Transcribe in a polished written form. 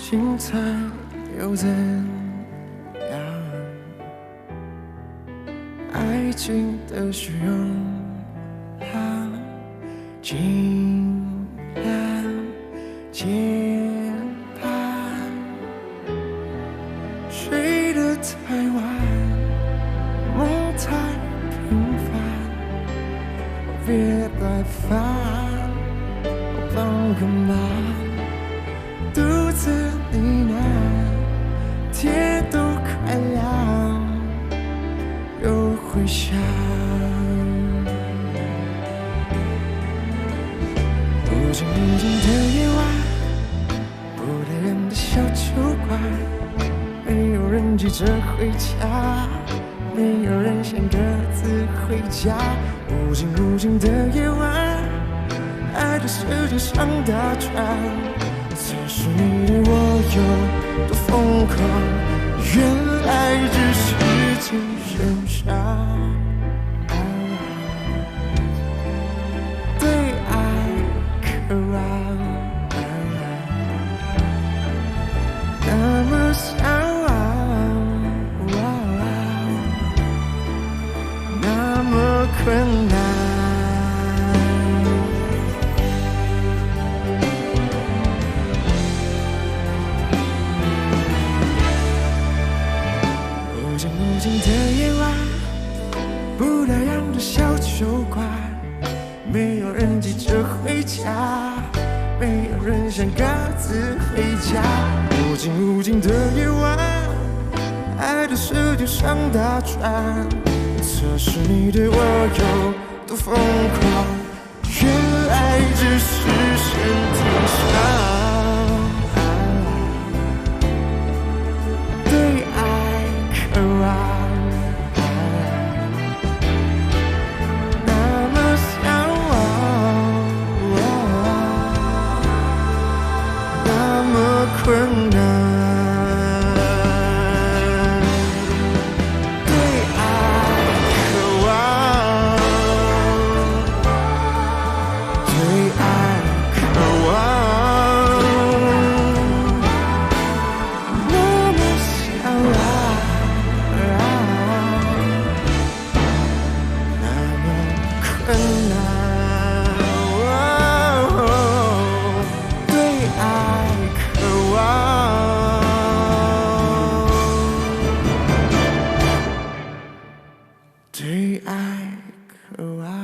精彩又怎样？爱情的虚荣啊，尽量减半。睡得太晚，梦太平凡，别来烦，我帮个忙。独自呢喃，天都快亮，又回想。无尽无尽的夜晚，不带人的小酒馆，没有人急着回家，没有人想各自回家。无尽无尽的夜晚，爱的世界上打转。测试你对我有多疯狂，原来只是精神上对爱渴望，那么向往，那么困难。无尽的夜晚，不打烊的小酒馆，没有人急着回家，没有人想各自回家。无尽无尽的夜晚，爱的世界上打转，测试你对我有多疯狂，原来只是身体上。困难，对爱渴望，对爱渴望，那么向往，那么困难。对爱渴望。